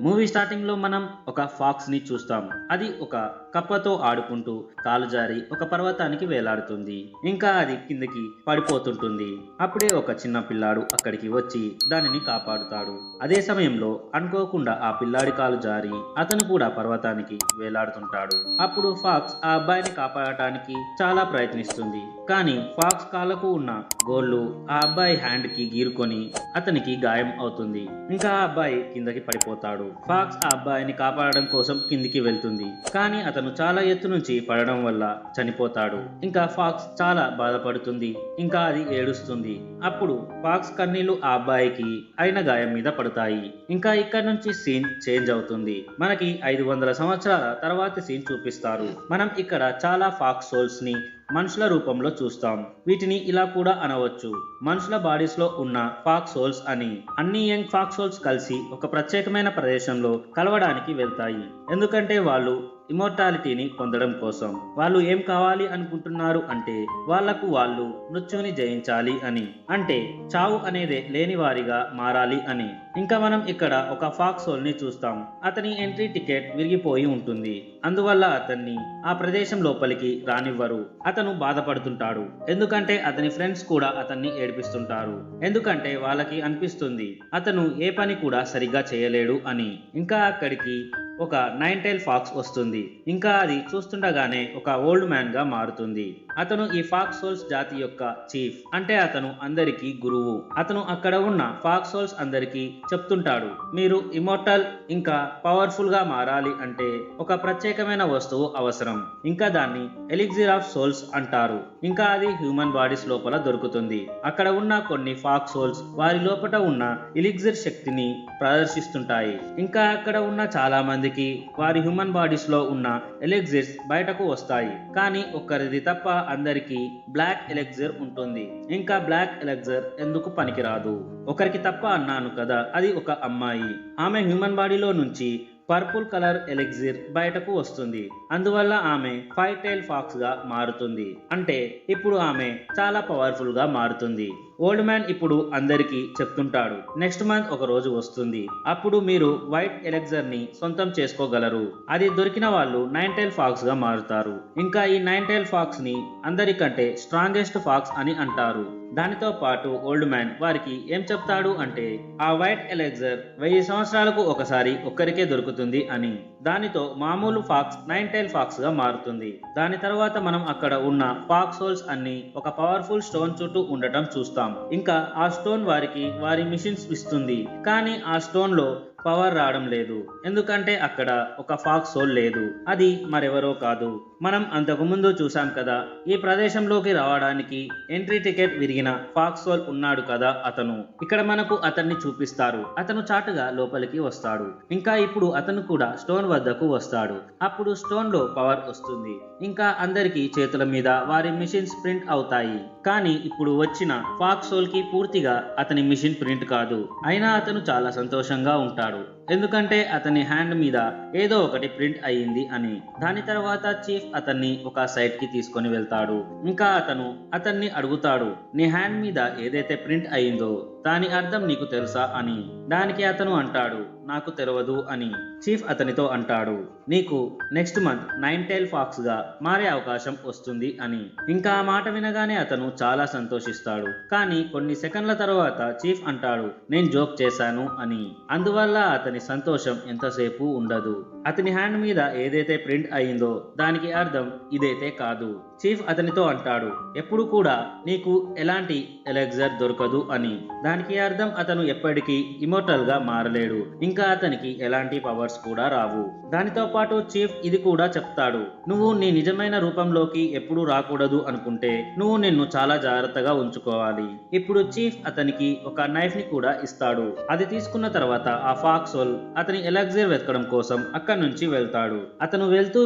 Movie starting లో మనం ఒక ఫాక్స్ ని చూస్తాం. అది ఒక కప్పతో ఆడుకుంటూ కాలు జారి ఒక పర్వతానికి వేలాడుతుంది. ఇంకా అది కిందకి పడిపోతుంటుంది. అప్పుడే ఒక చిన్న పిల్లాడు అక్కడికి వచ్చి దానిని కాపాడుతాడు. అదే సమయంలో అనుకోకుండా ఆ పిల్లాడి కాలు జారి అతను కూడా పర్వతానికి వేలాడుతుంటాడు. అప్పుడు ఫాక్స్ ఆ అబ్బాయిని కాపాడటానికి చాలా ప్రయత్నిస్తుంది. కానీ ఫాక్స్ కాళ్ళకు ఉన్న గోళ్లు ఆ అబ్బాయి హ్యాండ్ కి గీరుకొని అతనికి గాయం అవుతుంది. ఇంకా ఆ అబ్బాయి కిందకి పడిపోతాడు. ఫాక్స్ ఆ అబ్బాయిని కాపాడడం కోసం కిందికి వెళ్తుంది. కానీ అతను చాలా ఎత్తు నుంచి పడడం వల్ల చనిపోతాడు. ఇంకా ఫాక్స్ చాలా బాధపడుతుంది. ఇంకా అది ఏడుస్తుంది. అప్పుడు ఫాక్స్ కన్నీళ్లు ఆ అబ్బాయికి అయిన గాయం మీద పడతాయి. ఇంకా ఇక్కడ నుంచి సీన్ చేంజ్ అవుతుంది. మనకి 500 సంవత్సరాల తర్వాతి సీన్ చూపిస్తారు. మనం ఇక్కడ చాలా ఫాక్స్ సోల్స్ ని మనుషుల రూపంలో చూస్తాం. వీటిని ఇలా కూడా అనవచ్చు, మనుషుల బాడీస్ లో ఉన్న ఫాక్స్ సోల్స్ అని. అన్ని యంగ్ ఫాక్స్ సోల్స్ కలిసి ఒక ప్రత్యేకమైన ప్రదేశంలో కలవడానికి వెళ్తాయి. ఎందుకంటే వాళ్ళు ఇమోర్టాలిటీని పొందడం కోసం. వాళ్ళు ఏం కావాలి అనుకుంటున్నారు అంటే వాళ్లకు వాళ్ళు మృత్యుని జయించాలి అని. అంటే చావు అనేదే లేని వారిగా మారాలి అని. ఇంకా మనం ఇక్కడ ఒక ఫాక్స్ సోల్ ని చూస్తాం. అతని ఎంట్రీ టికెట్ విరిగిపోయి ఉంటుంది. అందువల్ల అతన్ని ఆ ప్రదేశం లోపలికి రానివ్వరు. అతను బాధపడుతుంటాడు. ఎందుకంటే అతని ఫ్రెండ్స్ కూడా అతన్ని ఏడిపిస్తుంటారు. ఎందుకంటే వాళ్ళకి అనిపిస్తుంది అతను ఏ పని కూడా సరిగ్గా చేయలేడు అని. ఇంకా అక్కడికి ఒక 9 టైల్ ఫాక్స్ వస్తుంది. ఇంకా అది చూస్తుండగానే ఒక ఓల్డ్ మ్యాన్ గా మారుతుంది. అతను ఈ ఫాక్స్ సోల్స్ జాతి యొక్క చీఫ్. అంటే అతను అందరికీ గురువు. అతను అక్కడ ఉన్న ఫాక్స్ సోల్స్ అందరికీ చెప్తుంటాడు, మీరు ఇమోర్టల్ ఇంకా పవర్ఫుల్ గా మారాలి అంటే ఒక ప్రత్యేకమైన వస్తువు అవసరం. ఇంకా దాన్ని ఎలిక్సిర్ ఆఫ్ సోల్స్ అంటారు. ఇంకా అది హ్యూమన్ బాడీస్ లోపల దొరుకుతుంది. అక్కడ ఉన్న కొన్ని ఫాక్స్ సోల్స్ వారి లోపల ఉన్న ఎలిక్సిర్ శక్తిని ప్రదర్శిస్తుంటాయి. ఇంకా అక్కడ ఉన్న చాలా మందికి వారి హ్యూమన్ బాడీస్ లో ఉన్న ఎలిక్సిర్స్ బయటకు వస్తాయి. కానీ ఒక్కరిది తప్ప అందరికీ బ్లాక్ ఎలిక్సిర్ ఉంటుంది. ఇంకా బ్లాక్ ఎలిక్సిర్ ఎందుకు పనికిరాదు, ఒకరికి తప్ప అన్నాను కదా, అది ఒక అమ్మాయి. ఆమె హ్యూమన్ బాడీలో నుంచి పర్పుల్ కలర్ ఎలిక్సిర్ బయటకు వస్తుంది. అందువల్ల ఆమె 5 టైల్ ఫాక్స్ గా మారుతుంది. అంటే ఇప్పుడు ఆమె చాలా పవర్ఫుల్ గా మారుతుంది. ఓల్డ్ మ్యాన్ ఇప్పుడు అందరికీ చెప్తుంటాడు, నెక్స్ట్ మంత్ ఒక రోజు వస్తుంది. అప్పుడు మీరు వైట్ ఎలిక్సిర్ ని సొంతం చేసుకోగలరు. అది దొరికిన వాళ్ళు 9 టైల్ ఫాక్స్ గా మారుతారు. ఇంకా ఈ 9 టైల్ ఫాక్స్ ని అందరికంటే స్ట్రాంగెస్ట్ ఫాక్స్ అని అంటారు. దానితో పాటు ఓల్డ్ మ్యాన్ వారికి ఏం చెప్తాడు అంటే ఆ వైట్ ఎలిక్సిర్ 1000 సంవత్సరాలకు ఒకసారి ఒక్కరికే దొరుకుతుంది అని. దానితో మామూలు ఫాక్స్ 9 టైల్ ఫాక్స్ గా మారుతుంది. దాని తర్వాత మనం అక్కడ ఉన్న ఫాక్స్ సోల్స్ అన్ని ఒక పవర్ఫుల్ స్టోన్ చుట్టూ ఉండటం చూస్తాం. ఇంకా ఆ స్టోన్ వారికి వారి మిషన్స్ ఇస్తుంది. కానీ ఆ స్టోన్ లో పవర్ రావడం లేదు. ఎందుకంటే అక్కడ ఒక ఫాక్స్ సోల్ లేదు. అది మరెవరో కాదు, మనం అంతకు ముందు చూసాం కదా, ఈ ప్రదేశంలోకి రావడానికి ఎంట్రీ టికెట్ విరిగిన ఫాక్స్ సోల్ ఉన్నాడు కదా అతను. ఇక్కడ మనకు అతన్ని చూపిస్తారు. అతను చాటుగా లోపలికి వస్తాడు. ఇంకా ఇప్పుడు అతను కూడా స్టోన్ వద్దకు వస్తాడు. అప్పుడు స్టోన్ లో పవర్ వస్తుంది. ఇంకా అందరికీ చేతుల మీద వారి మిషన్స్ ప్రింట్ అవుతాయి. కానీ ఇప్పుడు వచ్చిన ఫాక్స్ సోల్ కి పూర్తిగా అతని మిషన్ ప్రింట్ కాదు. అయినా అతను చాలా సంతోషంగా ఉంటాడు. ఎందుకంటే అతని హ్యాండ్ మీద ఏదో ఒకటి ప్రింట్ అయ్యింది అని. దాని తర్వాత చీఫ్ అతన్ని ఒక సైట్ కి తీసుకొని వెళ్తాడు. ఇంకా అతను అతన్ని అడుగుతాడు, నీ హ్యాండ్ మీద ఏదైతే ప్రింట్ అయ్యిందో దాని అర్థం నీకు తెలుసా అని. దానికి అతను అంటాడు, నాకు తెలియదు అని. చీఫ్ అతనితో అంటాడు, నీకు నెక్స్ట్ మంత్ 9 టైల్ ఫాక్స్ గా మారే అవకాశం వస్తుంది అని. ఇంకా ఆ మాట వినగానే అతను చాలా సంతోషిస్తాడు. కానీ కొన్ని సెకండ్ల తర్వాత చీఫ్ అంటాడు, నేను జోక్ చేశాను అని. అందువల్ల అతని సంతోషం ఎంతసేపు ఉండదు. అతని హ్యాండ్ మీద ఏదైతే ప్రింట్ అయిందో దానికి అర్థం ఇదైతే కాదు. చీఫ్ అతనితో అంటాడు, ఎప్పుడు కూడా నీకు ఎలాంటి ఎలిక్సిర్ దొరకదు అని. దానికి అర్థం అతను ఎప్పటికీ ఇమోర్టల్ గా మారలేడు. ఇంకా అతనికి ఎలాంటి పవర్స్ కూడా రావు. దానితో పాటు చీఫ్ ఇది కూడా చెప్తాడు, నువ్వు నీ నిజమైన రూపంలోకి ఎప్పుడు రాకూడదు అనుకుంటే నువ్వు నిన్ను చాలా జాగ్రత్తగా ఉంచుకోవాలి. ఇప్పుడు చీఫ్ అతనికి ఒక నైఫ్ ని కూడా ఇస్తాడు. అది తీసుకున్న తర్వాత ఆ ఫాక్స్ సోల్ అతని ఎలిక్సిర్ వెతకడం కోసం అక్కడి నుంచి వెళ్తాడు. అతను వెళ్తూ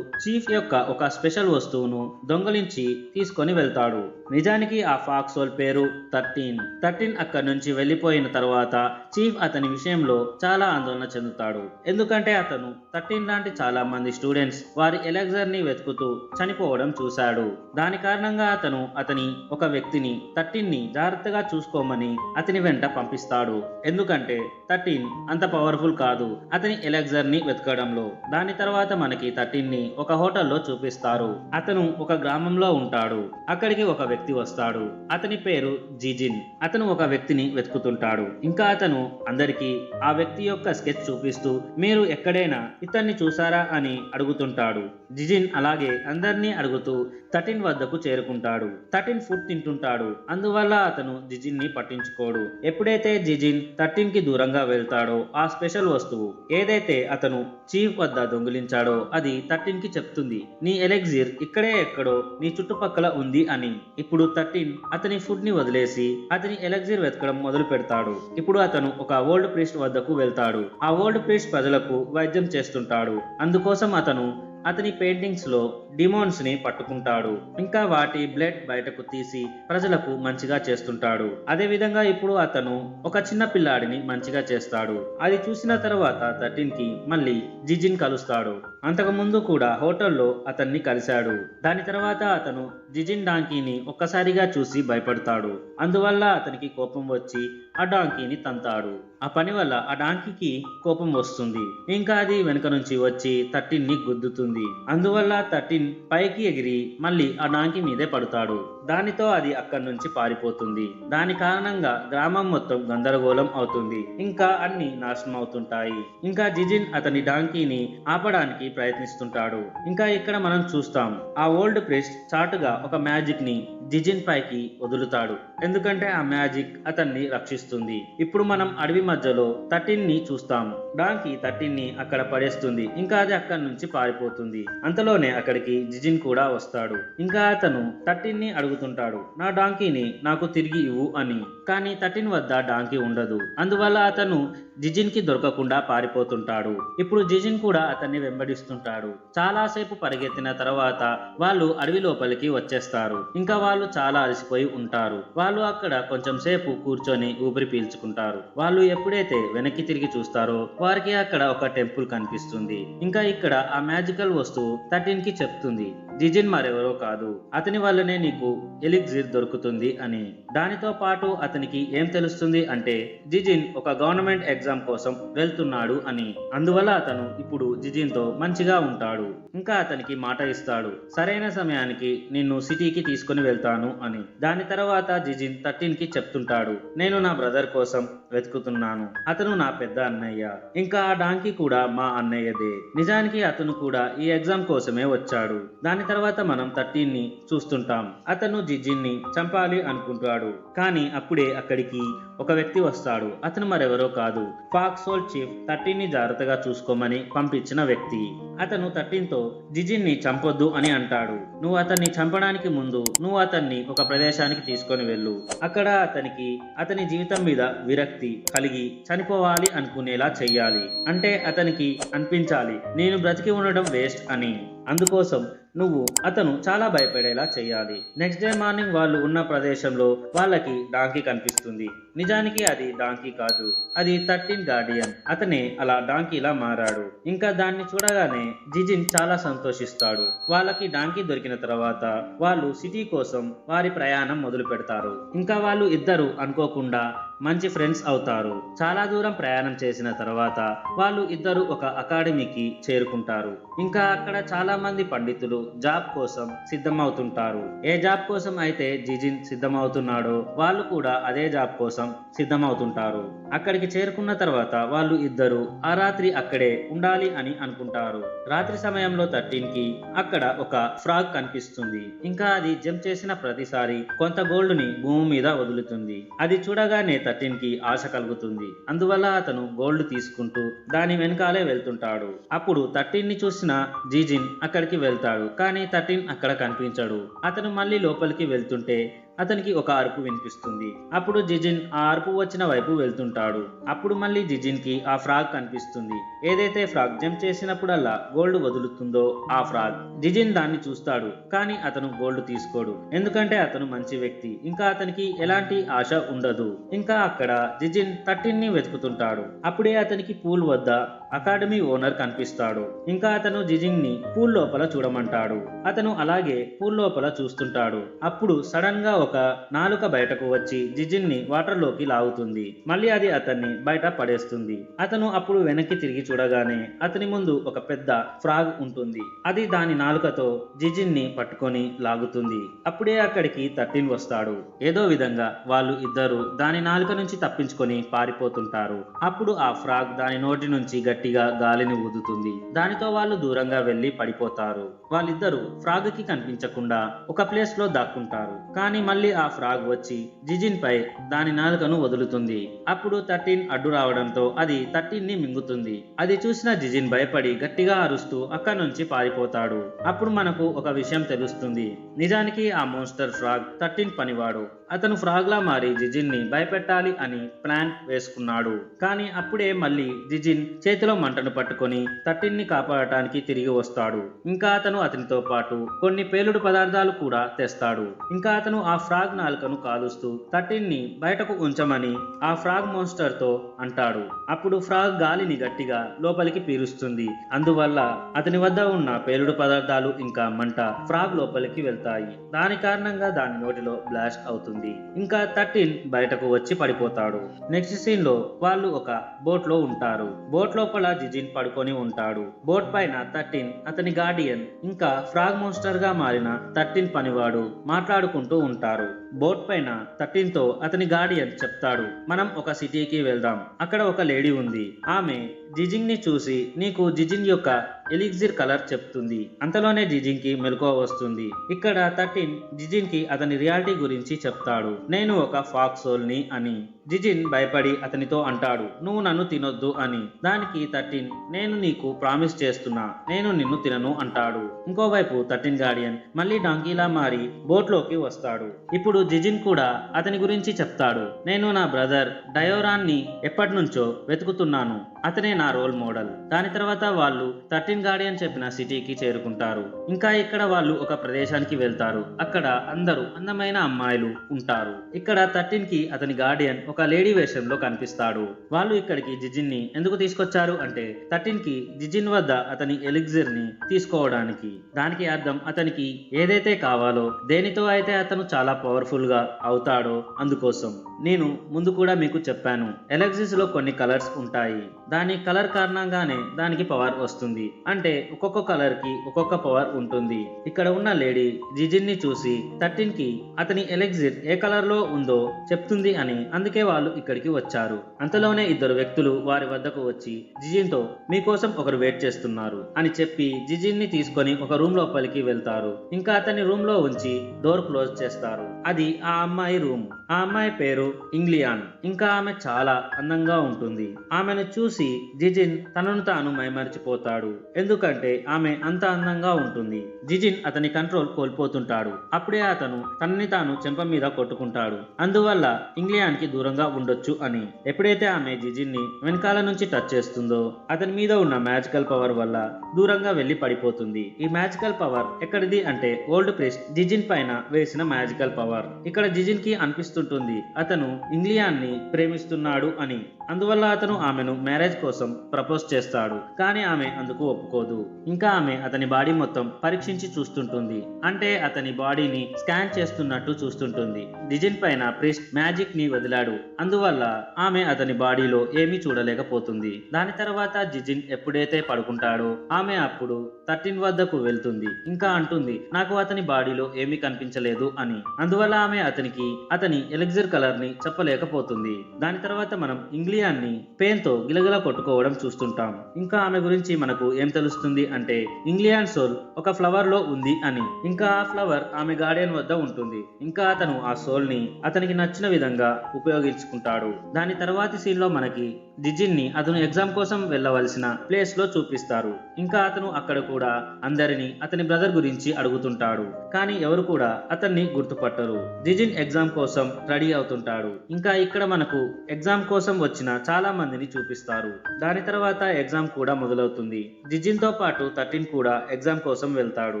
చీఫ్ యొక్క ఒక స్పెషల్ వస్తువును దొంగలించి తీసుకొని వెళ్తాడు. నిజానికి ఆ ఫాక్స్ హోల్ పేరు 13 అక్కడి నుంచి వెళ్ళిపోయిన తర్వాత చీఫ్ అతని విషయంలో చాలా ఆందోళన చెందుతాడు. ఎందుకంటే అతను 13 లాంటి చాలా మంది స్టూడెంట్స్ వారి ఎలెక్జర్ ని వెతుకుతూ చనిపోవడం చూశాడు. దాని కారణంగా అతను ఒక వ్యక్తిని 13ని జాగ్రత్తగా చూసుకోమని అతని వెంట పంపిస్తాడు. ఎందుకంటే 13 అంత పవర్ఫుల్ కాదు అతని ఎలెక్జర్ ని వెతకడంలో. దాని తర్వాత మనకి 13ని ఒక హోటల్లో చూపిస్తారు. అతను ఒక గ్రామంలో ఉంటాడు. అక్కడికి ఒక వ్యక్తి వస్తాడు. అతని పేరు జిజిన్. అతను ఒక వ్యక్తిని వెతుకుతుంటాడు. ఇంకా అతను అందరికీ ఆ వ్యక్తి యొక్క స్కెచ్ చూపిస్తూ మీరు ఎక్కడైనా ఇతన్ని చూసారా అని అడుగుతుంటాడు. జిజిన్ అలాగే అందరినీ అడుగుతూ 13 వద్దకు చేరుకుంటాడు. 13 ఫుడ్ తింటుంటాడు. అందువల్ల అతను జిజిన్ ని పట్టించుకోడు. ఎప్పుడైతే జిజిన్ 13 కి దూరంగా వెళ్తాడో ఆ స్పెషల్ వస్తువు ఏదైతే అతను చీఫ్ వద్ద దొంగిలించాడో అది 13 కి చెప్తుంది నీ ఎలెక్సిర్ ఇక్కడే ఎక్కడో నీ చుట్టుపక్కల ఉంది అని. ఇప్పుడు 13 అతని ఫుడ్ ని వదిలేసి అతని ఎలెక్సిర్ వెతకడం మొదలు పెడతాడు. ఇప్పుడు అతను ఒక ఓల్డ్ ప్రీస్ట్ వద్దకు వెళ్తాడు. ఆ ఓల్డ్ ప్రీస్ట్ ప్రజలకు వైద్యం చేస్తుంటాడు. అందుకోసం అతను అతని పెయింటింగ్స్ లో డిమోన్స్ ని పట్టుకుంటాడు. ఇంకా వాటి బ్లడ్ బయటకు తీసి ప్రజలకు మంచిగా చేస్తుంటాడు. అదే విధంగా ఇప్పుడు అతను ఒక చిన్న పిల్లాడిని మంచిగా చేస్తాడు. అది చూసిన తర్వాత 13 కి మళ్ళీ జిజిన్ కలుస్తాడు. అంతకు ముందు కూడా హోటల్లో అతన్ని కలిశాడు. దాని తర్వాత అతను జిజిన్ డాంకీని ఒక్కసారిగా చూసి భయపడతాడు. అందువల్ల అతనికి కోపం వచ్చి ఆ డాంకీని తంతాడు. ఆ పని వల్ల ఆ డాంకీకి కోపం వస్తుంది. ఇంకా అది వెనుక నుంచి వచ్చి 13 ని గుద్దుతుంది. అందువల్ల 13 పైకి ఎగిరి మళ్ళీ ఆ డాంకీ మీదే పడతాడు. దానితో అది అక్కడి నుంచి పారిపోతుంది. దాని కారణంగా గ్రామం మొత్తం గందరగోళం అవుతుంది. ఇంకా అన్ని నాశనం అవుతుంటాయి. ఇంకా జిజిన్ అతని డాంకీని ఆపడానికి ప్రయత్నిస్తుంటాడు. ఇంకా ఇక్కడ మనం చూస్తాం ఆ ఓల్డ్ ప్రీస్ట్ చాటుగా ఒక మ్యాజిక్ ని జిజిన్ పైకి వదులుతాడు. ఎందుకంటే ఆ మ్యాజిక్ అతన్ని రక్షిస్తుంది. ఇప్పుడు మనం అడవి మధ్యలో 13 ని చూస్తాం. డాంకీ 13 ని అక్కడ పడేస్తుంది. ఇంకా అది అక్కడి నుంచి పారిపోతుంది. అంతలోనే అక్కడికి జిజిన్ కూడా వస్తాడు. ఇంకా అతను 13 ని అడుగుతుంటాడు నా డాంకీని నాకు తిరిగి ఇవ్వు అని. కానీ 13 వద్ద డాంకీ ఉండదు. అందువల్ల అతను జిజిన్ కి దొరకకుండా పారిపోతుంటాడు. ఇప్పుడు జిజిన్ కూడా అతన్ని వెంబడిస్తుంటాడు. చాలాసేపు పరిగెత్తిన తర్వాత వాళ్ళు అడవి లోపలికి వచ్చేస్తారు. ఇంకా వాళ్ళు చాలా అలసిపోయి ఉంటారు. వాళ్ళు అక్కడ కొంచెం సేపు కూర్చొని ఊపిరి పీల్చుకుంటారు. వాళ్ళు ఎప్పుడైతే వెనక్కి తిరిగి చూస్తారో వారికి అక్కడ ఒక టెంపుల్ కనిపిస్తుంది. ఇంకా ఇక్కడ ఆ మ్యాజికల్ వస్తువు 13 కి చెప్తుంది జిజిన్ మరెవరో కాదు అతని వల్లనే నీకు ఎలిక్సిర్ దొరుకుతుంది అని. దానితో పాటు అతనికి ఏం తెలుస్తుంది అంటే జిజిన్ ఒక గవర్నమెంట్ ఎగ్జామ్ కోసం వెళ్తున్నాడు అని. అందువల్ల అతను ఇప్పుడు జిజిన్ తో మంచిగా ఉంటాడు. ఇంకా అతనికి మాట ఇస్తాడు సరైన సమయానికి నిన్ను సిటీకి తీసుకుని వెళ్తాను అని. దాని తర్వాత జిజిన్ 13 కి చెప్తుంటాడు నేను నా బ్రదర్ కోసం వెతుకుతున్నాను. అతను నా పెద్ద అన్నయ్య. ఇంకా ఆ డాంకీ కూడా మా అన్నయ్యదే. నిజానికి అతను కూడా ఈ ఎగ్జామ్ కోసమే వచ్చాడు. దాని తర్వాత మనం 13 ని చూస్తుంటాం. అతను జిజిన్ ని చంపాలి అనుకుంటాడు. కానీ అప్పుడే అక్కడికి ఒక వ్యక్తి వస్తాడు. అతను మరెవరో కాదు ఫాక్స్ హోల్ చీఫ్ 13 ని జాగ్రత్తగా చూసుకోమని పంపించిన వ్యక్తి. అతను 13 తో జిజిన్ ని చంపొద్దు అని అంటాడు. నువ్వు అతన్ని చంపడానికి ముందు నువ్వు అతన్ని ఒక ప్రదేశానికి తీసుకొని వెళ్ళు. అక్కడ అతనికి అతని జీవితం మీద విరక్తి కలిగి చనిపోవాలి అనుకునేలా చెయ్యాలి. అంటే అతనికి అనిపించాలి నేను బ్రతికి ఉండడం వేస్ట్ అని. అందుకోసం నువ్వు అతను చాలా భయపడేలా చెయ్యాలి. నెక్స్ట్ డే మార్నింగ్ వాళ్ళు ఉన్న ప్రదేశంలో వాళ్ళకి డాంకీ కనిపిస్తుంది. నిజానికి అది డాంకీ కాదు, అది 13 గార్డియన్. అతనే అలా డాంకీలా మారాడు. ఇంకా దాన్ని చూడగానే జిజిన్ చాలా సంతోషిస్తాడు. వాళ్ళకి డాంకీ దొరికిన తర్వాత వాళ్ళు సిటీ కోసం వారి ప్రయాణం మొదలు పెడతారు. ఇంకా వాళ్ళు ఇద్దరు అనుకోకుండా మంచి ఫ్రెండ్స్ అవుతారు. చాలా దూరం ప్రయాణం చేసిన తర్వాత వాళ్ళు ఇద్దరు ఒక అకాడమీకి చేరుకుంటారు. ఇంకా అక్కడ చాలా మంది పండితులు జాబ్ కోసం సిద్ధమవుతుంటారు. ఏ జాబ్ కోసం అయితే జిజిన్ సిద్ధమవుతున్నాడో వాళ్ళు కూడా అదే జాబ్ కోసం సిద్ధమవుతుంటారు. అక్కడికి చేరుకున్న తర్వాత వాళ్ళు ఇద్దరు ఆ రాత్రి అక్కడే ఉండాలి అని అనుకుంటారు. రాత్రి సమయంలో 13 కి అక్కడ ఒక ఫ్రాగ్ కనిపిస్తుంది. ఇంకా అది జంప్ చేసిన ప్రతిసారి కొంత గోల్డ్ ని భూమి మీద వదులుతుంది. అది చూడగానే 13 కి ఆశ కలుగుతుంది. అందువల్ల అతను గోల్డ్ తీసుకుంటూ దాని వెనకాలే వెళ్తుంటాడు. అప్పుడు 13 ని చూసిన జిజిన్ అక్కడికి వెళ్తాడు. కానీ 13 అక్కడ కనిపించడు. అతను మళ్ళీ లోపలికి వెళ్తుంటే అతనికి ఒక అరుపు వినిపిస్తుంది. అప్పుడు జిజిన్ ఆ అరుపు వచ్చిన వైపు వెళ్తుంటాడు. అప్పుడు మళ్ళీ జిజిన్ కి ఆ ఫ్రాగ్ కనిపిస్తుంది. ఏదైతే ఫ్రాగ్ జంప్ చేసినప్పుడల్లా గోల్డ్ వదులుతుందో ఆ ఫ్రాగ్. జిజిన్ దాన్ని చూస్తాడు, కానీ అతను గోల్డ్ తీసుకోడు. ఎందుకంటే అతను మంచి వ్యక్తి, ఇంకా అతనికి ఎలాంటి ఆశ ఉండదు. ఇంకా అక్కడ జిజిన్ 13 ని వెతుకుతుంటాడు. అప్పుడే అతనికి పూల్ వద్ద అకాడమీ ఓనర్ కనిపిస్తాడు. ఇంకా అతను జిజిన్ ని పూల్ లోపల చూడమంటాడు. అతను అలాగే పూల్ లోపల చూస్తుంటాడు. అప్పుడు సడన్ గా ఒక నాలుక బయటకు వచ్చి జిజిన్ ని వాటర్ లోకి లాగుతుంది. మళ్ళీ అది అతన్ని బయట పడేస్తుంది. అతను అప్పుడు వెనక్కి తిరిగి చూడగానే అతని ముందు ఒక పెద్ద ఫ్రాగ్ ఉంటుంది. అది దాని నాలుకతో జిజిన్ ని పట్టుకొని లాగుతుంది. అప్పుడే అక్కడికి 13 వస్తాడు. ఏదో విధంగా వాళ్ళు ఇద్దరు దాని నాలుక నుంచి తప్పించుకొని పారిపోతుంటారు. అప్పుడు ఆ ఫ్రాగ్ దాని నోటి నుంచి గట్టిగా గాలిని ఊదుతుంది. దానితో వాళ్ళు దూరంగా వెళ్లి పడిపోతారు. వాళ్ళిద్దరూ ఫ్రాగ్ కి కనిపించకుండా ఒక ప్లేస్ లో దాక్కుంటారు. కానీ మళ్ళీ ఆ ఫ్రాగ్ వచ్చి జిజిన్ పై దాని నాలుకను వదులుతుంది. అప్పుడు 13 అడ్డు రావడంతో అది 13 ని మింగుతుంది. అది చూసిన జిజిన్ భయపడి గట్టిగా అరుస్తూ అక్కడి నుంచి పారిపోతాడు. అప్పుడు మనకు ఒక విషయం తెలుస్తుంది. నిజానికి ఆ మోన్స్టర్ ఫ్రాగ్ 13 పనివాడు. అతను ఫ్రాగ్ లా మారి జిజిన్ ని భయపెట్టాలి అని ప్లాన్ వేసుకున్నాడు. కానీ అప్పుడే మళ్ళీ జిజిన్ చేతిలో మంటను పట్టుకొని 13 ని కాపాడటానికి తిరిగి వస్తాడు. ఇంకా అతను అతనితో పాటు కొన్ని పేలుడు పదార్థాలు కూడా తెస్తాడు. ఇంకా అతను ఆ ఫ్రాగ్ నాలుకను కాలుస్తూ 13 ని బయటకు ఉంచమని ఆ ఫ్రాగ్ మోన్స్టర్ తో అంటాడు. అప్పుడు ఫ్రాగ్ గాలిని గట్టిగా లోపలికి పీలుస్తుంది. అందువల్ల అతని వద్ద ఉన్న పేలుడు పదార్థాలు ఇంకా మంట ఫ్రాగ్ లోపలికి వెళ్తాయి. దాని కారణంగా దాని నోటిలో బ్లాస్ట్ అవుతుంది. ఇంకా 13 బయటకు వచ్చి పడిపోతాడు. నెక్స్ట్ సీన్ లో వాళ్ళు ఒక బోట్ లో ఉంటారు. బోట్ లోపల జిజిన్ పడుకొని ఉంటాడు. బోట్ పైన 13 అతని గార్డియన్ ఇంకా ఫ్రాగ్ మోన్స్టర్ గా మారిన 13 పనివాడు మాట్లాడుకుంటూ ఉంటారు. బోట్ పైన 13 తో అతని గార్డియన్ చెప్తాడు, మనం ఒక సిటీకి వెళ్దాం. అక్కడ ఒక లేడీ ఉంది. ఆమె జిజిన్ ని చూసి నీకు జిజిన్ యొక్క ఎలిక్సిర్ కలర్ చెప్తుంది. అంతలోనే జిజిన్ కి మెలకువ వస్తుంది. ఇక్కడ 13 జిజిన్ కి అతని రియాలిటీ గురించి చెప్తాడు. నేను ఒక ఫాక్స్ సోల్ ని అని. జిజిన్ భయపడి అతనితో అంటాడు, నువ్వు నన్ను తినొద్దు అని. దానికి 13 నేను నీకు ప్రామిస్ చేస్తున్నా, నేను నిన్ను తినను అంటాడు. ఇంకోవైపు 13 గార్డియన్ మళ్ళీ డాంకీలా మారి బోట్ లోకి వస్తాడు. ఇప్పుడు జిజిన్ కూడా అతని గురించి చెప్తాడు. నేను నా బ్రదర్ డయోరాన్ ని ఎప్పటి నుంచో వెతుకుతున్నాను. అతనే నా రోల్ మోడల్. దాని తర్వాత వాళ్ళు 13 గార్డియన్ చెప్పిన సిటీకి చేరుకుంటారు. ఇంకా ఇక్కడ వాళ్ళు ఒక ప్రదేశానికి వెళ్తారు. అక్కడ అందరూ అందమైన అమ్మాయిలు ఉంటారు. ఇక్కడ 13 కి అతని గార్డియన్ ఒక లేడీ వేషంలో కనిపిస్తాడు. వాళ్ళు ఇక్కడికి జిజిన్ ని ఎందుకు తీసుకొచ్చారు అంటే 13 కి జిజిన్ వద్ద అతని ఎలిక్సిర్ ని తీసుకోవడానికి. దానికి అర్థం అతనికి ఏదైతే కావాలో, దేనితో అయితే అతను చాలా పవర్ఫుల్ గా అవుతాడో అందుకోసం. నేను ముందు కూడా మీకు చెప్పాను, ఎలక్సిస్ లో కొన్ని కలర్స్ ఉంటాయి. దాని కలర్ కారణంగానే దానికి పవర్ వస్తుంది. అంటే ఒక్కొక్క కలర్ కి ఒక్కొక్క పవర్ ఉంటుంది. ఇక్కడ ఉన్న లేడీ జిజిన్ ని చూసి 13 కి అతని ఎలక్సిర్ ఏ కలర్ లో ఉందో చెప్తుంది అని, అందుకే వాళ్ళు ఇక్కడికి వచ్చారు. అంతలోనే ఇద్దరు వ్యక్తులు వారి వద్దకు వచ్చి జిజిన్ తో మీకోసం ఒకరు వెయిట్ చేస్తున్నారు అని చెప్పి జిజిన్ ని తీసుకొని ఒక రూమ్ లోపలికి వెళ్తారు. ఇంకా అతని రూమ్ లో ఉంచి డోర్ క్లోజ్ చేస్తారు. అది ఆ అమ్మాయి రూమ్. ఆ అమ్మాయి పేరు ఇంగ్లియాన్. ఇంకా ఆమె చాలా అందంగా ఉంటుంది. ఆమెను చూసి జిజిన్ తనను తాను మైమరిచిపోతాడు. ఎందుకంటే ఆమె అంత అందంగా ఉంటుంది. జిజిన్ అతని కంట్రోల్ కోల్పోతుంటాడు. అప్పుడే అతను తనని తాను చెంప మీద కొట్టుకుంటాడు. అందువల్ల ఇంగ్లియాన్ కి దూరంగా ఉండొచ్చు అని. ఎప్పుడైతే ఆమె జిజిన్ ని వెనకాల నుంచి టచ్ చేస్తుందో అతని మీద ఉన్న మ్యాజికల్ పవర్ వల్ల దూరంగా వెళ్లి పడిపోతుంది. ఈ మ్యాజికల్ పవర్ ఎక్కడిది అంటే ఓల్డ్ ప్రీస్ట్ జిజిన్ పైన వేసిన మ్యాజికల్ పవర్. ఇక్కడ జిజిన్ కి అనిపిస్తుంటుంది అతను ఇంగ్లియాన్ ని ప్రేమిస్తున్నాడు అని. అందువల్ల అతను ఆమెను మ్యారేజ్ కోసం ప్రపోజ్ చేస్తాడు. కానీ ఆమె అందుకు ఒప్పుకోదు. ఇంకా ఆమె అతని బాడీ మొత్తం పరీక్షించి చూస్తుంటుంది. అంటే అతని బాడీని స్కాన్ చేస్తున్నట్టు చూస్తుంటుంది. జిజిన్ పైన ప్రీస్ట్ మ్యాజిక్ ని వదిలాడు. అందువల్ల ఆమె అతని బాడీలో ఏమీ చూడలేకపోతుంది. దాని తర్వాత జిజిన్ ఎప్పుడైతే పడుకుంటాడో ఆమె అప్పుడు 13 వద్దకు వెళ్తుంది. ఇంకా అంటుంది నాకు అతని బాడీలో ఏమీ కనిపించలేదు అని. అందువల్ల ఆమె అతనికి అతని ఎలిక్సిర్ కలర్ ని చెప్పలేకపోతుంది. దాని తర్వాత మనం ఇంగ్లియాన్ ని పెయిన్ తో గిలగిలా కొట్టుకోవడం చూస్తుంటాం. ఇంకా ఆమె గురించి మనకు ఏం తెలుస్తుంది అంటే ఇంగ్లియాన్ సోల్ ఒక ఫ్లవర్ లో ఉంది అని. ఇంకా ఆ ఫ్లవర్ ఆమె గార్డియన్ వద్ద ఉంటుంది. ఇంకా అతను ఆ సోల్ ని అతనికి నచ్చిన విధంగా ఉపయోగించుకుంటాడు. దాని తర్వాతి సీన్ లో మనకి జిజిన్ ని అతను ఎగ్జామ్ కోసం వెళ్ళవలసిన ప్లేస్ లో చూపిస్తారు. ఇంకా అతను అక్కడ కూడా అందరినీ అతని బ్రదర్ గురించి అడుగుతుంటాడు. కానీ ఎవరు కూడా అతన్ని గుర్తుపట్టరు. జిజిన్ ఎగ్జామ్ కోసం రెడీ అవుతుంటాడు. ఇంకా ఇక్కడ మనకు ఎగ్జామ్ కోసం వచ్చిన చాలా మందిని చూపిస్తారు. దాని తర్వాత ఎగ్జామ్ కూడా మొదలవుతుంది. జిజిన్ తో పాటు 13 కూడా ఎగ్జామ్ కోసం వెళ్తాడు.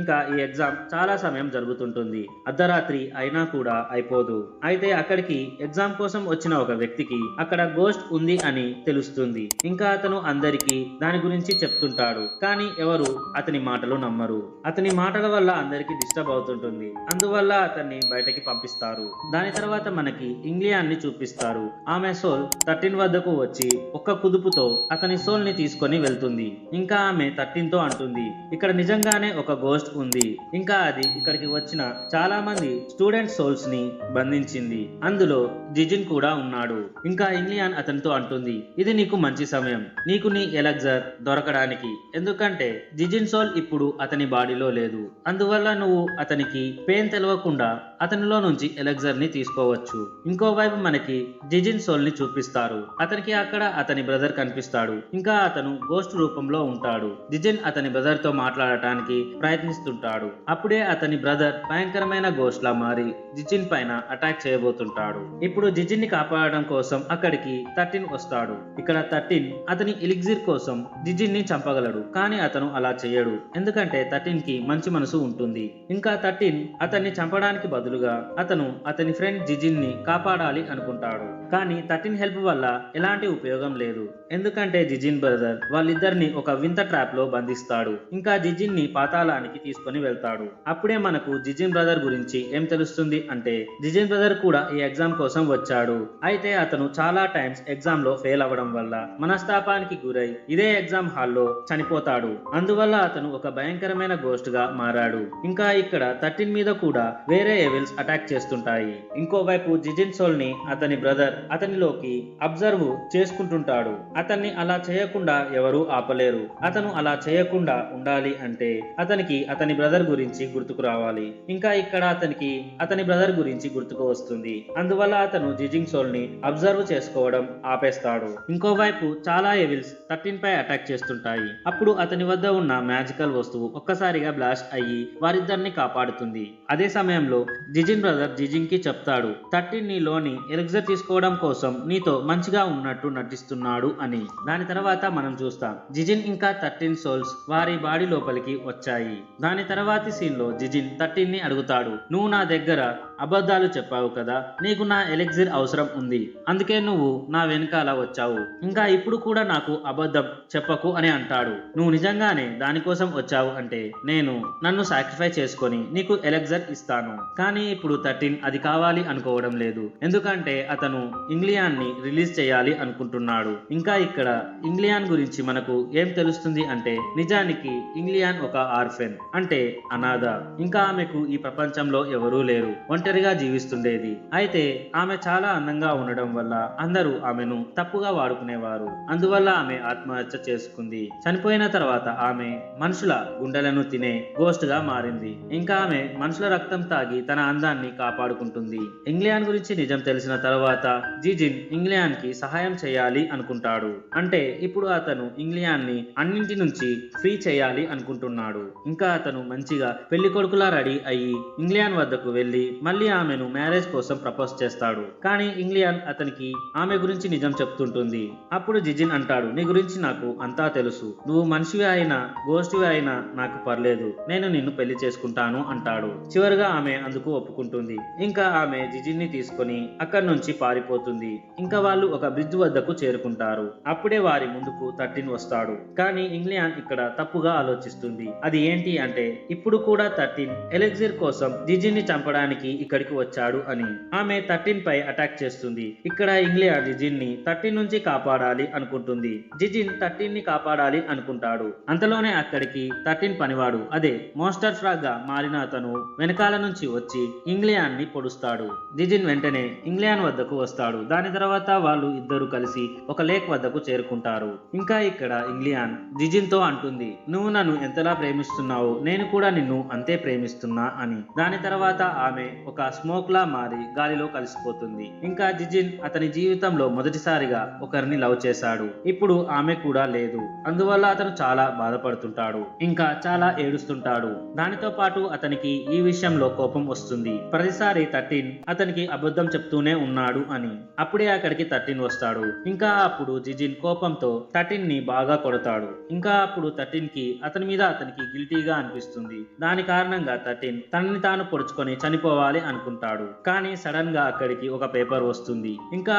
ఇంకా ఈ ఎగ్జామ్ చాలా సమయం జరుగుతుంటుంది. అర్ధరాత్రి అయినా కూడా అయిపోదు. అయితే అక్కడికి ఎగ్జామ్ కోసం వచ్చిన ఒక వ్యక్తికి అక్కడ గోస్ట్ ఉంది అని తెలుస్తుంది. ఇంకా అతను అందరికీ దాని గురించి చెప్తుంటాడు. కానీ ఎవరు అతని మాటలు నమ్మరు. అతని మాటల వల్ల అందరికీ డిస్టర్బ్ అవుతుంటుంది. అందువల్ల అతన్ని బయటకి పంపిస్తారు. దాని తర్వాత మనకి ఇంగ్లియాన్ని చూపిస్తారు. ఆమె సోల్ 13 వద్దకు వచ్చి ఒక్క కుదుపుతో అతని సోల్ ని తీసుకొని వెళ్తుంది. ఇంకా ఆమె 13 తో అంటుంది, ఇక్కడ నిజంగానే ఒక గోస్ట్ ఉంది. ఇంకా అది ఇక్కడికి వచ్చిన చాలా మంది స్టూడెంట్ సోల్స్ ని బంధించింది. అందులో జిజిన్ కూడా ఉన్నాడు. ఇంకా ఇంగ్లియాన్ అతనితో అంటుంది, ఇది నీకు మంచి సమయం, నీకు నీ ఎలెక్జర్ దొరకడానికి. ఎందుకంటే జిజిన్ సోల్ ఇప్పుడు అతని బాడీలో లేదు. అందువల్ల నువ్వు అతనికి పెయిన్ తెలవకుండా అతనిలో నుంచి ఎలెక్జర్ ని తీసుకోవచ్చు. ఇంకోవైపు మనకి జిజిన్ సోల్ ని చూపిస్తారు. అతనికి అక్కడ అతని బ్రదర్ కనిపిస్తాడు. ఇంకా అతను గోస్ట్ రూపంలో ఉంటాడు. జిజిన్ అతని బ్రదర్ తో మాట్లాడటానికి ప్రయత్నిస్తుంటాడు. అప్పుడే అతని బ్రదర్ భయంకరమైన గోస్ట్ లా మారి జిజిన్ పైన అటాక్ చేయబోతుంటాడు. ఇప్పుడు జిజిన్ ని కాపాడడం కోసం అక్కడికి 13 వస్తాడు. ఇక్కడ 13 అతని ఎలిక్సిర్ కోసం జిజిన్ ని చంపగలడు. కానీ అతను అలా చేయడు. ఎందుకంటే 13 కి మంచి మనసు ఉంటుంది. ఇంకా 13 అతన్ని చంపడానికి బదులుగా అతను అతని ఫ్రెండ్ జిజిన్ ని కాపాడాలి అనుకుంటాడు. కానీ 13 హెల్ప్ వల్ల ఎలాంటి ఉపయోగం లేదు. ఎందుకంటే జిజిన్ బ్రదర్ వాళ్ళిద్దరిని ఒక వింత ట్రాప్ లో బంధిస్తాడు. ఇంకా జిజిన్ ని పాతాళానికి తీసుకొని వెళ్తాడు. అప్పుడే మనకు జిజిన్ బ్రదర్ గురించి ఏం తెలుస్తుంది అంటే జిజిన్ బ్రదర్ కూడా ఈ ఎగ్జామ్ కోసం వచ్చాడు. అయితే అతను చాలా టైమ్స్ ఎగ్జామ్ లో ఫెయిల్ అవ్వడం వల్ల మనస్తాపానికి గురై ఇదే ఎగ్జామ్ హాల్లో చనిపోతాడు. అందువల్ల అతను ఒక భయంకరమైన గోస్ట్ గా మారాడు. ఇంకా ఇక్కడ 13 మీద కూడా వేరే ఎవిల్స్ అటాక్ చేస్తుంటాయి. ఇంకోవైపు జిజిన్ సోల్ ని అతని బ్రదర్ అతనిలోకి అబ్జర్వ్ చేసుకుంటుంటాడు. అతన్ని అలా చేయకుండా ఎవరూ ఆపలేరు. అతను అలా చేయకుండా ఉండాలి అంటే అతనికి అతని బ్రదర్ గురించి గుర్తుకు రావాలి. ఇంకా ఇక్కడ అతనికి అతని బ్రదర్ గురించి గుర్తుకు వస్తుంది. అందువల్ల అతను జిజిన్ సోల్ ని అబ్జర్వ్ చేసుకోవడం ఆపేస్తాడు. ఇంకోవైపు చాలా ఎవిల్స్ 13 పై అటాక్ చేస్తుంటాయి. అప్పుడు అతని వద్ద ఉన్న మ్యాజికల్ వస్తువు ఒక్కసారిగా బ్లాస్ట్ అయ్యి వారిద్దరిని కాపాడుతుంది. అదే సమయంలో జిజిన్ బ్రదర్ జిజిన్ కి చెప్తాడు, 13 నీలోని ఎలిక్సర్ తీసుకోవడం కోసం నీతో మంచిగా ఉన్నట్టు నటిస్తున్నాడు అని. దాని తర్వాత మనం చూస్తాం జిజిన్ ఇంకా 13 సోల్స్ వారి బాడీ లోపలికి వచ్చాయి. దాని తర్వాతి సీన్ లో జిజిన్ 13 ని అడుగుతాడు, నువ్వు నా దగ్గర అబద్ధాలు చెప్పావు కదా, నీకు నా ఎలిక్సిర్ అవసరం ఉంది, అందుకే నువ్వు నా వెనకాల వచ్చావు. ఇంకా ఇప్పుడు కూడా నాకు అబద్ధం చెప్పకు అని అంటాడు. నువ్వు నిజంగానే దానికోసం వచ్చావు అంటే నేను నన్ను సాక్రిఫై చేసుకొని నీకు ఎలిక్సిర్ ఇస్తాను. కానీ ఇప్పుడు 13 అది కావాలి అనుకోవడం లేదు. ఎందుకంటే అతను ఇంగ్లియాన్ ని రిలీజ్ చేయాలి అనుకుంటున్నాడు. ఇంకా ఇక్కడ ఇంగ్లియాన్ గురించి మనకు ఏం తెలుస్తుంది అంటే నిజానికి ఇంగ్లియాన్ ఒక ఆర్ఫెన్ అంటే అనాథ. ఇంకా ఆమెకు ఈ ప్రపంచంలో ఎవరూ లేరు, ఒంటరిగా జీవిస్తుండేది. అయితే ఆమె చాలా అందంగా ఉండడం వల్ల అందరూ ఆమెను తప్పుగా వాడుకునేవారు. అందువల్ల ఆమె ఆత్మహత్య చేసుకుంది. చనిపోయిన తర్వాత ఆమె మనుషుల గుండెలను తినే గోస్ట్ గా మారింది. ఇంకా ఆమె మనుషుల రక్తం తాగి తన అందాన్ని కాపాడుకుంటుంది. ఇంగ్లియాన్ గురించి నిజం తెలిసిన తర్వాత జిజిన్ ఇంగ్లియాన్ కి సహాయం చేయాలి అనుకుంటాడు. అంటే ఇప్పుడు అతను ఇంగ్లియాన్ ని అన్నింటి నుంచి ఫ్రీ చేయాలి అనుకుంటున్నాడు. ఇంకా అతను మంచిగా పెళ్లి కొడుకులా రెడీ అయ్యి ఇంగ్లియాన్ వద్దకు వెళ్లి మళ్ళీ ఆమెను మ్యారేజ్ కోసం ప్రపోజ్ చేస్తాడు. కానీ ఇంగ్లియాన్ అతనికి ఆమె గురించి నిజం చెప్తుంటుంది. అప్పుడు జిజిన్ అంటాడు, నీ గురించి నాకు అంతా తెలుసు, నువ్వు మనిషివి అయినా గోస్ట్వి అయినా నాకు పర్లేదు, నేను నిన్ను పెళ్లి చేసుకుంటాను అంటాడు. చివరిగా ఆమె అందుకు ఒప్పుకుంటుంది. ఇంకా ఆమె జిజిన్ ని తీసుకొని అక్కడి నుంచి పారిపోతుంది. ఇంకా వాళ్ళు ఒక బ్రిడ్జ్ వద్దకు చేరుకుంటారు. అప్పుడే వారి ముందుకు 13 వస్తాడు. కానీ ఇంగ్లియాన్ ఇక్కడ తప్పుగా ఆలోచిస్తుంది. అది ఏంటి అంటే ఇప్పుడు కూడా 13 ఎలిక్సిర్ కోసం జిజిన్ ని చంపడానికి ఇక్కడికి వచ్చాడు అని. ఆమె 13 పై అటాక్ చేస్తుంది. ఇక్కడ ఇంగ్లియాన్ జిజిన్ ని 13 నుంచి కాపాడాలి అనుకుంటుంది. జిజిన్ 13 ని కాపాడాలి అనుకుంటాడు. అంతలోనే అక్కడికి 13 పనివాడు అదే మోన్స్టర్ ఫ్రాగ్ గా మారిన అతను వెనకాల నుంచి వచ్చి ఇంగ్లియాన్ ని పొడుస్తాడు. జిజిన్ వెంటనే ఇంగ్లియాన్ వద్దకు వస్తాడు. దాని తర్వాత వాళ్ళు ఇద్దరు కలిసి ఒక లేక్ వద్దకు చేరుకుంటారు. ఇంకా ఇక్కడ ఇంగ్లియాన్ జిజిన్ తో అంటుంది, నువ్వు నన్ను ఎంతలా ప్రేమిస్తున్నావో నేను కూడా నిన్ను అంతే ప్రేమిస్తున్నా అని. దాని తర్వాత ఆమె ఒక ఒక స్మోక్ లా మారి గాలిలో కలిసిపోతుంది. ఇంకా జిజిన్ అతని జీవితంలో మొదటిసారిగా ఒకరిని లవ్ చేశాడు. ఇప్పుడు ఆమె కూడా లేదు. అందువల్ల అతను చాలా బాధపడుతుంటాడు. ఇంకా చాలా ఏడుస్తుంటాడు. దానితో పాటు అతనికి ఈ విషయంలో కోపం వస్తుంది. ప్రతిసారి 13 అతనికి అబద్ధం చెప్తూనే ఉన్నాడు అని. అప్పుడే అక్కడికి 13 వస్తాడు. ఇంకా అప్పుడు జిజిన్ కోపంతో 13 ని బాగా కొడతాడు. ఇంకా అప్పుడు 13 కి అతనికి గిల్టీగా అనిపిస్తుంది. దాని కారణంగా 13 తనని తాను పొడుచుకొని చనిపోవాలి అనుకుంటాడు. కానీ సడన్ గా అక్కడికి ఒక పేపర్ వస్తుంది. ఇంకా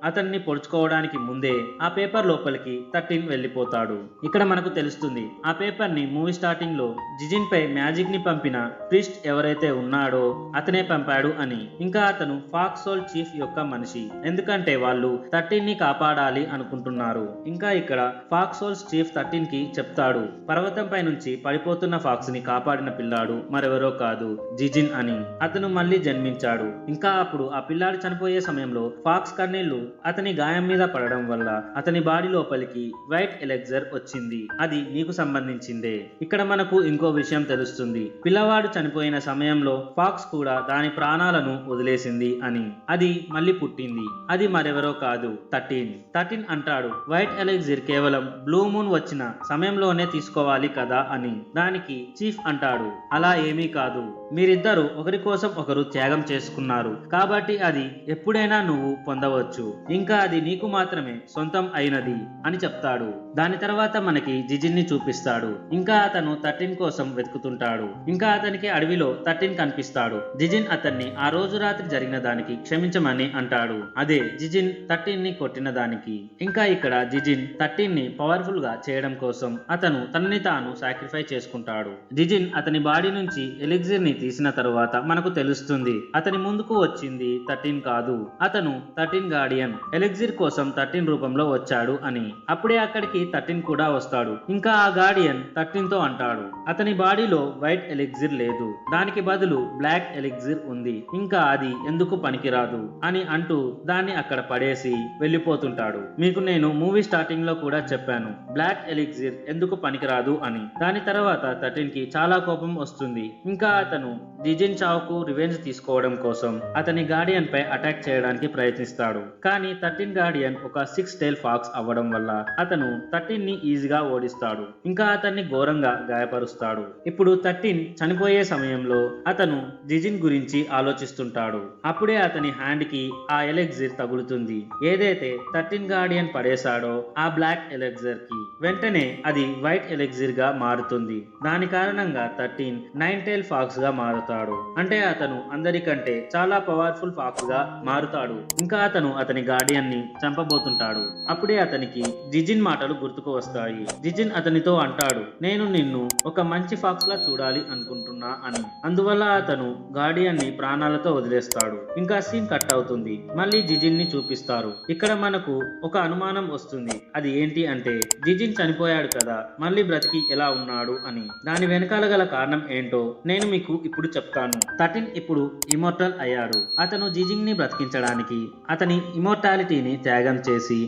అతన్ని పొడుచుకోవడానికి ముందే ఆ పేపర్ లోపలికి 13 వెళ్ళిపోతాడు. ఇక్కడ మనకు తెలుస్తుంది ఆ పేపర్ ని మూవీ స్టార్టింగ్ లో జిజిన్ పై మ్యాజిక్ ని పంపిన ప్రిస్ట్ ఎవరైతే ఉన్నాడో అతనే పంపాడు అని. ఇంకా అతను ఫాక్స్ సోల్ చీఫ్ యొక్క మనిషి. ఎందుకంటే వాళ్ళు 13 ని కాపాడాలి అనుకుంటున్నారు. ఇంకా ఇక్కడ ఫాక్స్ సోల్ చీఫ్ 13 కి చెప్తాడు, పర్వతంపై నుంచి పడిపోతున్న ఫాక్స్ ని కాపాడిన పిల్లాడు మరెవరో కాదు, జిజిన్ అని. అతను మళ్ళీ జన్మించాడు. ఇంకా అప్పుడు ఆ పిల్లాడు చనిపోయే సమయంలో ఫాక్స్ కన్నీళ్లు అతని గాయం మీద పడడం వల్ల అతని బాడీ లోపలికి వైట్ ఎలెక్జర్ వచ్చింది. అది నీకు సంబంధించిందే. ఇక్కడ మనకు ఇంకో విషయం తెలుస్తుంది. పిల్లవాడు చనిపోయిన సమయంలో ఫాక్స్ కూడా దాని ప్రాణాలను వదిలేసింది అని. అది మళ్ళీ పుట్టింది. అది మరెవరో కాదు, 13 అంటాడు, వైట్ ఎలెక్సిర్ కేవలం బ్లూ మూన్ వచ్చిన సమయంలోనే తీసుకోవాలి కదా అని. దానికి చీఫ్ అంటాడు, అలా ఏమీ కాదు, మీరిద్దరూ ఒకరి కోసం ఒకరు త్యాగం చేసుకున్నారు కాబట్టి అది ఎప్పుడైనా నువ్వు పొందవచ్చు. ఇంకా అది నీకు మాత్రమే సొంతం అయినది అని చెప్తాడు. దాని తర్వాత మనకి జిజిన్ ని చూపిస్తాడు. ఇంకా అతను 13 కోసం వెతుకుతుంటాడు. ఇంకా అతనికి అడవిలో 13 కనిపిస్తాడు. జిజిన్ అతన్ని ఆ రోజు రాత్రి జరిగిన దానికి క్షమించమని అంటాడు. అదే జిజిన్ 13 ని కొట్టిన దానికి. ఇంకా ఇక్కడ జిజిన్ 13 ని పవర్ఫుల్ గా చేయడం కోసం అతను తనని తాను సాక్రిఫైస్ చేసుకుంటాడు. జిజిన్ అతని బాడీ నుంచి ఎలిక్సిర్ ని తీసిన తరువాత మనకు తెలుస్తుంది అతని ముందుకు వచ్చింది 13 కాదు, అతను 13 గార్డియన్ ఎలిక్సిర్ కోసం 13 రూపంలో వచ్చాడు అని. అప్పుడే అక్కడికి 13 కూడా వస్తాడు. ఇంకా ఆ గార్డియన్ 13 తో అంటాడు, అతని బాడీలో వైట్ ఎలిక్సిర్ లేదు, దానికి బదులు బ్లాక్ ఎలిక్సిర్ ఉంది. ఇంకా అది ఎందుకు పనికిరాదు అని అంటూ దాన్ని అక్కడ పడేసి వెళ్ళిపోతుంటాడు. మీకు నేను మూవీ స్టార్టింగ్ లో కూడా చెప్పాను బ్లాక్ ఎలిక్సిర్ ఎందుకు పనికిరాదు అని. దాని తర్వాత 13 కి చాలా కోపం వస్తుంది. ఇంకా అతను జిజిన్ చావుకు రివెంజ్ తీసుకోవడం కోసం అతని గార్డియన్ పై అటాక్ చేయడానికి ప్రయత్నిస్తాడు. కానీ 13 గార్డియన్ ఒక 6 టైల్ ఫాక్స్ అవ్వడం వల్ల అతను 13 ని ఈజీగా ఓడిస్తాడు. ఇంకా అతన్ని ఘోరంగా గాయపరుస్తాడు. ఇప్పుడు 13 చనిపోయే సమయంలో అతను జిజిన్ గురించి ఆలోచిస్తుంటాడు. అప్పుడే అతని హ్యాండ్ కి ఆ ఎలెక్సిర్ తగులుతుంది. ఏదైతే 13 గార్డియన్ పడేశాడో ఆ బ్లాక్ ఎలెక్సిర్ కి వెంటనే అది వైట్ ఎలెక్సిర్ గా మారుతుంది. దాని కారణంగా 13 9 టైల్ ఫాక్స్ గా మారుతాడు. అంటే అతను అందరికంటే చాలా పవర్ఫుల్ ఫాక్స్ గా మారుతాడు. ఇంకా అతను అతని గార్డియన్ ని చంపబోతుంటాడు. అప్పుడే అతనికి జిజిన్ మాటలు గుర్తుకు వస్తాయి. జిజిన్ అతనితో అంటాడు, నేను నిన్ను ఒక మంచి ఫాక్స్ లా చూడాలి అనుకుంటున్నా అని. అందువల్ల అతను గార్డియన్ ని ప్రాణాలతో వదిలేస్తాడు. ఇంకా సీన్ కట్ అవుతుంది. మళ్ళీ జిజిన్ ని చూపిస్తారు. ఇక్కడ మనకు ఒక అనుమానం వస్తుంది. అది ఏంటి అంటే జిజిన్ చనిపోయాడు కదా, మళ్ళీ బ్రతికి ఎలా ఉన్నాడు అని. దాని వెనకాల గల కారణం ఏంటో నేను మీకు ఇప్పుడు చెప్తాను. 13 ఇప్పుడు ఇమోర్టల్ అయ్యాడు. అతను జిజిన్ ని బ్రతికించడానికి అతని ఇమోర్టాలిటీని త్యాగం చేసి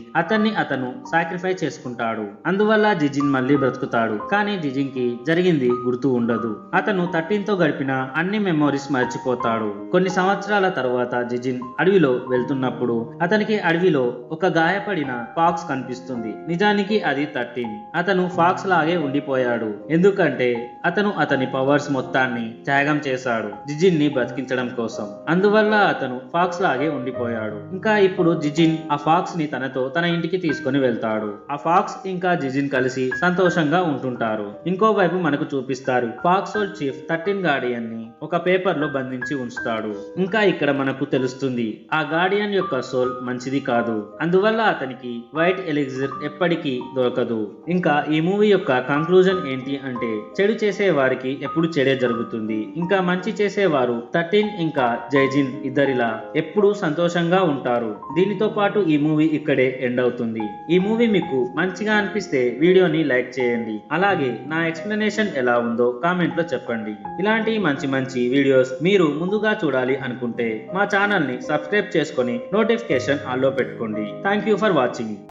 అతను సాక్రిఫైస్ చేసుకుంటాడు. అందువల్ల జిజిన్ మళ్ళీ బ్రతుకుతాడు. కానీ జిజిన్ కి జరిగింది గుర్తు ఉండదు. అతను 13 తో గడిపిన అన్ని మెమోరీస్ మర్చిపోతాడు. కొన్ని సంవత్సరాల తర్వాత జిజిన్ అడవిలో వెళ్తున్నప్పుడు అతనికి అడవిలో ఒక గాయపడిన ఫాక్స్ కనిపిస్తుంది. నిజానికి అది 13. అతను ఫాక్స్ లాగే ఉండిపోయాడు. ఎందుకంటే అతని పవర్స్ మొత్తాన్ని త్యాగం చేశాడు జిజిన్ ని బ్రతికించడం కోసం. అందువల్ల అతను ఫాక్స్ లాగే ఉండిపోయాడు. ఇంకా ఇప్పుడు జిజిన్ ఆ ఫాక్స్ ని తన ఇంటికి తీసుకొని వెళ్తాడు. ఆ ఫాక్స్ ఇంకా జిజిన్ కలిసి సంతోషంగా ఉంటుంటారు. ఇంకోవైపు మనకు చూపిస్తారు ఫాక్స్ సోల్ చీఫ్ 13 గార్డియన్ ని ఒక పేపర్ లో బంధించి ఉంచుతాడు. ఇంకా ఇక్కడ మనకు తెలుస్తుంది ఆ గార్డియన్ యొక్క సోల్ మంచిది కాదు. అందువల్ల అతనికి వైట్ ఎలిక్సిర్ ఎప్పటికీ దొరకదు. ఇంకా ఈ మూవీ యొక్క కంక్లూజన్ ఏంటి అంటే చెడు చేసే వారికి ఎప్పుడు చెడే జరుగుతుంది. ఇంకా మంచి చేసేవారు 13 ఇంకా జైజిన్ ఇద్దరిలా ఎప్పుడూ సంతోషంగా ఉంటారు. దీనితో పాటు ఈ మూవీ ఇక్కడే ఎండ్ అవుతుంది. ఈ మూవీ మీకు మంచిగా అనిపిస్తే వీడియోని లైక్ చేయండి. అలాగే నా ఎక్స్ప్లెనేషన్ ఎలా ఉందో కామెంట్ లో చెప్పండి. ఇలాంటి మంచి వీడియోస్ మీరు ముందుగా చూడాలి అనుకుంటే మా ఛానల్ ని సబ్స్క్రైబ్ చేసుకొని నోటిఫికేషన్ ఆన్ లో పెట్టుకోండి. Thank you for watching.